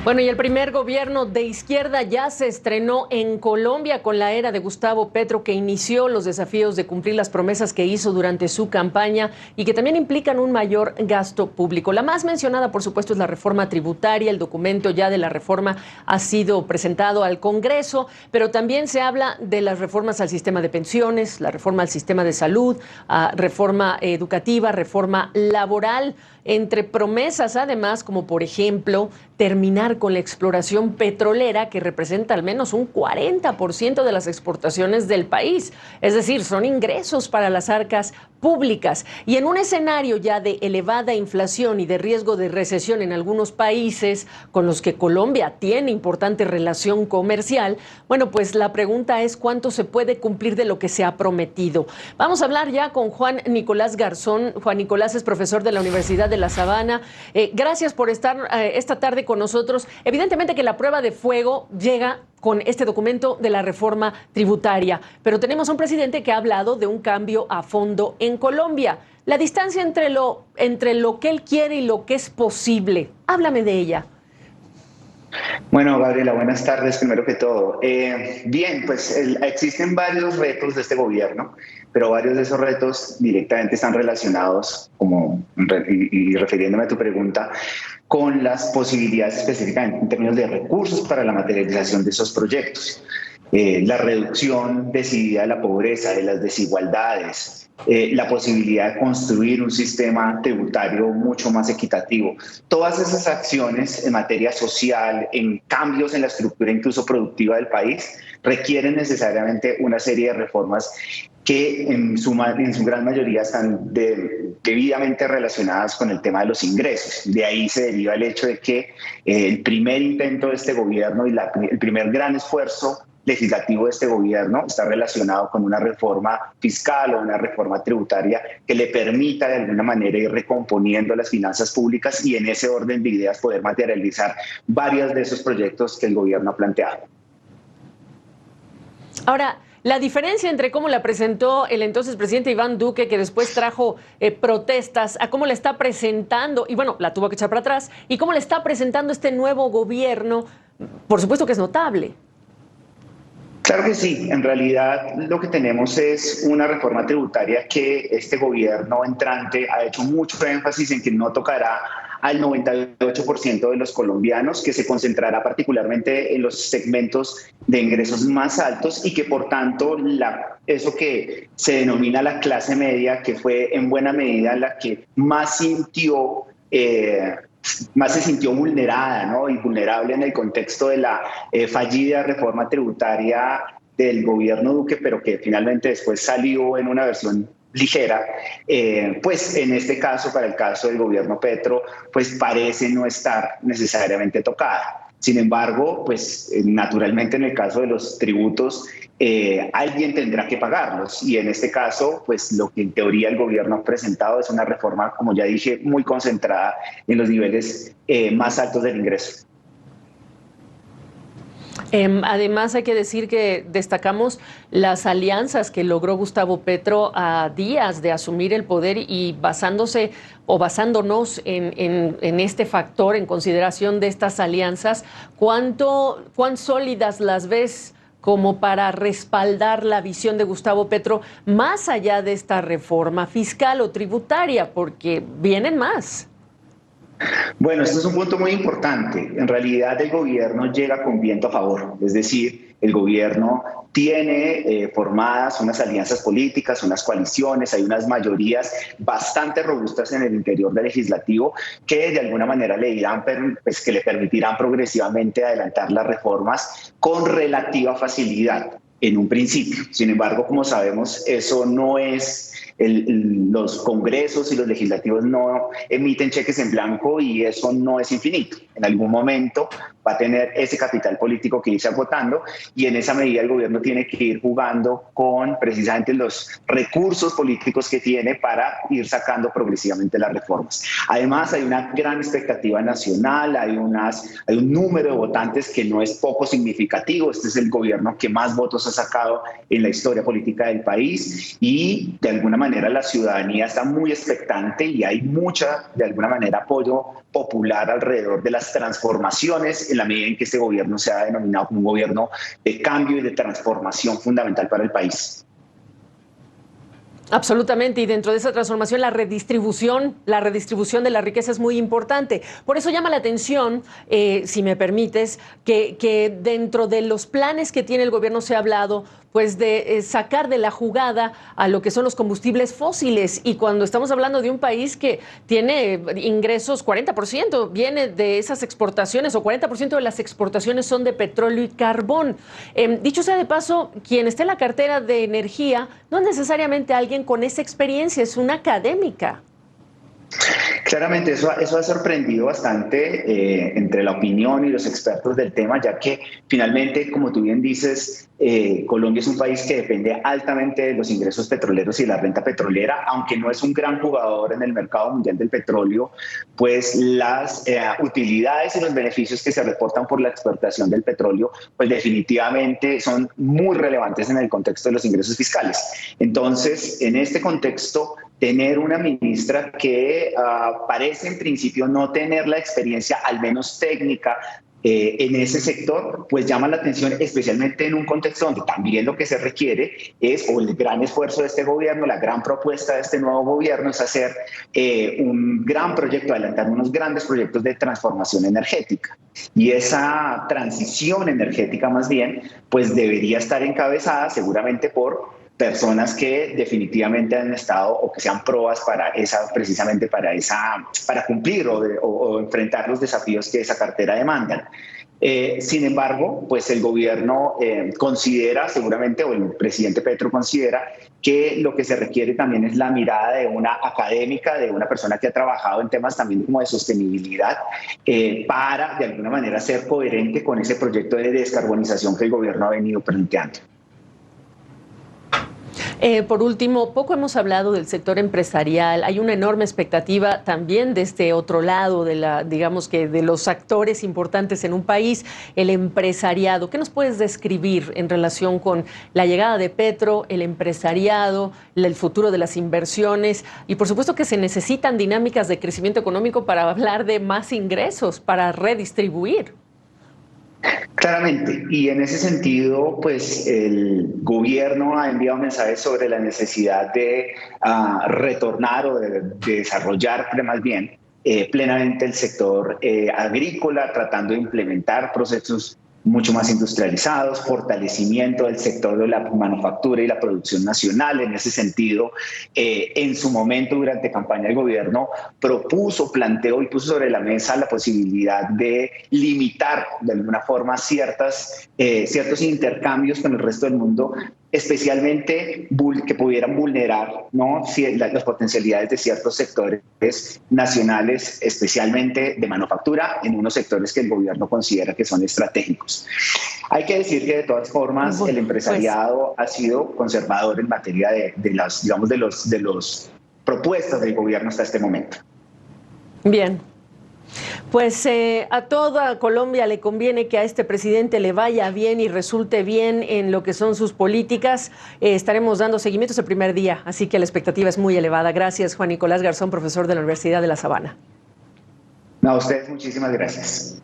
Bueno, y el primer gobierno de izquierda ya se estrenó en Colombia con la era de Gustavo Petro, que inició los desafíos de cumplir las promesas que hizo durante su campaña y que también implican un mayor gasto público. La más mencionada, por supuesto, es la reforma tributaria. El documento ya de la reforma ha sido presentado al Congreso, pero también se habla de las reformas al sistema de pensiones, la reforma al sistema de salud, reforma educativa, reforma laboral, entre promesas, además, como por ejemplo, terminar con la exploración petrolera, que representa al menos un 40% de las exportaciones del país. Es decir, son ingresos para las arcas públicas. Y en un escenario ya de elevada inflación y de riesgo de recesión en algunos países con los que Colombia tiene importante relación comercial, bueno, pues la pregunta es cuánto se puede cumplir de lo que se ha prometido. Vamos a hablar ya con Juan Nicolás Garzón. Juan Nicolás es profesor de la Universidad de La Sabana. Gracias por estar esta tarde con nosotros. Evidentemente que la prueba de fuego llega con este documento de la reforma tributaria, pero tenemos a un presidente que ha hablado de un cambio a fondo en Colombia. La distancia entre lo que él quiere y lo que es posible. Háblame de ella. Bueno, Gabriela, buenas tardes, primero que todo. Bien, pues existen varios retos de este gobierno, pero varios de esos retos directamente están relacionados, y refiriéndome a tu pregunta, con las posibilidades específicamente en términos de recursos para la materialización de esos proyectos. La reducción decidida de la pobreza, de las desigualdades, la posibilidad de construir un sistema tributario mucho más equitativo. Todas esas acciones en materia social, en cambios en la estructura incluso productiva del país, requieren necesariamente una serie de reformas que en su gran mayoría están debidamente relacionadas con el tema de los ingresos. De ahí se deriva el hecho de que el primer intento de este gobierno y el primer gran esfuerzo legislativo de este gobierno está relacionado con una reforma fiscal o una reforma tributaria que le permita de alguna manera ir recomponiendo las finanzas públicas y en ese orden de ideas poder materializar varios de esos proyectos que el gobierno ha planteado. Ahora, la diferencia entre cómo la presentó el entonces presidente Iván Duque, que después trajo protestas, a cómo la está presentando, y bueno, la tuvo que echar para atrás, y cómo le está presentando este nuevo gobierno, por supuesto que es notable. Claro que sí, en realidad lo que tenemos es una reforma tributaria que este gobierno entrante ha hecho mucho énfasis en que no tocará al 98% de los colombianos, que se concentrará particularmente en los segmentos de ingresos más altos y que por tanto eso que se denomina la clase media, que fue en buena medida la que más se sintió vulnerada, ¿no? Y vulnerable en el contexto de la fallida reforma tributaria del gobierno Duque, pero que finalmente después salió en una versión ligera, pues en este caso, para el caso del gobierno Petro, pues parece no estar necesariamente tocada. Sin embargo, pues naturalmente en el caso de los tributos, alguien tendrá que pagarlos y en este caso, pues lo que en teoría el gobierno ha presentado es una reforma, como ya dije, muy concentrada en los niveles más altos del ingreso. Además, hay que decir que destacamos las alianzas que logró Gustavo Petro a días de asumir el poder y basándose o basándonos en este factor, en consideración de estas alianzas, ¿cuán sólidas las ves como para respaldar la visión de Gustavo Petro más allá de esta reforma fiscal o tributaria? Porque vienen más. Bueno, este es un punto muy importante. En realidad el gobierno llega con viento a favor, es decir, el gobierno tiene formadas unas alianzas políticas, unas coaliciones, hay unas mayorías bastante robustas en el interior del legislativo que de alguna manera que le permitirán progresivamente adelantar las reformas con relativa facilidad en un principio. Sin embargo, como sabemos, eso no es... los congresos y los legislativos no emiten cheques en blanco y eso no es infinito. En algún momento va a tener ese capital político que irse agotando y en esa medida el gobierno tiene que ir jugando con precisamente los recursos políticos que tiene para ir sacando progresivamente las reformas. Además, hay una gran expectativa nacional, hay un número de votantes que no es poco significativo. Este es el gobierno que más votos ha sacado en la historia política del país, y de alguna manera la ciudadanía está muy expectante y hay mucha, de alguna manera, apoyo popular alrededor de las transformaciones en la medida en que este gobierno se ha denominado como un gobierno de cambio y de transformación fundamental para el país. Absolutamente, y dentro de esa transformación la redistribución de la riqueza es muy importante. Por eso llama la atención, si me permites, que dentro de los planes que tiene el gobierno se ha hablado pues de sacar de la jugada a lo que son los combustibles fósiles, y cuando estamos hablando de un país que tiene ingresos, 40% viene de esas exportaciones, o 40% de las exportaciones son de petróleo y carbón. Dicho sea de paso, quien esté en la cartera de energía no es necesariamente alguien con esa experiencia, es una académica. Claramente eso ha sorprendido bastante entre la opinión y los expertos del tema, ya que finalmente, como tú bien dices, Colombia es un país que depende altamente de los ingresos petroleros y de la renta petrolera. Aunque no es un gran jugador en el mercado mundial del petróleo, pues las utilidades y los beneficios que se reportan por la exportación del petróleo, pues definitivamente son muy relevantes en el contexto de los ingresos fiscales. Entonces, en este contexto, tener una ministra que parece en principio no tener la experiencia, al menos técnica, en ese sector, pues llama la atención, especialmente en un contexto donde también lo que se requiere es, o el gran esfuerzo de este gobierno, la gran propuesta de este nuevo gobierno es hacer un gran proyecto, adelantar unos grandes proyectos de transformación energética. Y esa transición energética, más bien, pues debería estar encabezada seguramente por personas que definitivamente han estado o que sean probas para precisamente para cumplir o enfrentar los desafíos que esa cartera demanda. Sin embargo, pues el gobierno considera seguramente, o el presidente Petro considera, que lo que se requiere también es la mirada de una académica, de una persona que ha trabajado en temas también como de sostenibilidad, para de alguna manera ser coherente con ese proyecto de descarbonización que el gobierno ha venido planteando. Por último, poco hemos hablado del sector empresarial. Hay una enorme expectativa también de este otro lado, digamos que de los actores importantes en un país, el empresariado. ¿Qué nos puedes describir en relación con la llegada de Petro, el empresariado, el futuro de las inversiones? Y por supuesto que se necesitan dinámicas de crecimiento económico para hablar de más ingresos, para redistribuir. Claramente, y en ese sentido, pues el gobierno ha enviado mensajes sobre la necesidad de retornar o de desarrollar más bien plenamente el sector agrícola, tratando de implementar procesos mucho más industrializados, fortalecimiento del sector de la manufactura y la producción nacional. En ese sentido, en su momento, durante campaña, el gobierno planteó y puso sobre la mesa la posibilidad de limitar de alguna forma ciertos intercambios con el resto del mundo, especialmente que pudieran vulnerar, ¿no?, las potencialidades de ciertos sectores nacionales, especialmente de manufactura, en unos sectores que el gobierno considera que son estratégicos. Hay que decir que de todas formas el empresariado ha sido conservador en materia de las propuestas del gobierno hasta este momento. Bien. Pues a toda Colombia le conviene que a este presidente le vaya bien y resulte bien en lo que son sus políticas. Estaremos dando seguimiento ese primer día, así que la expectativa es muy elevada. Gracias, Juan Nicolás Garzón, profesor de la Universidad de La Sabana. No, a ustedes muchísimas gracias.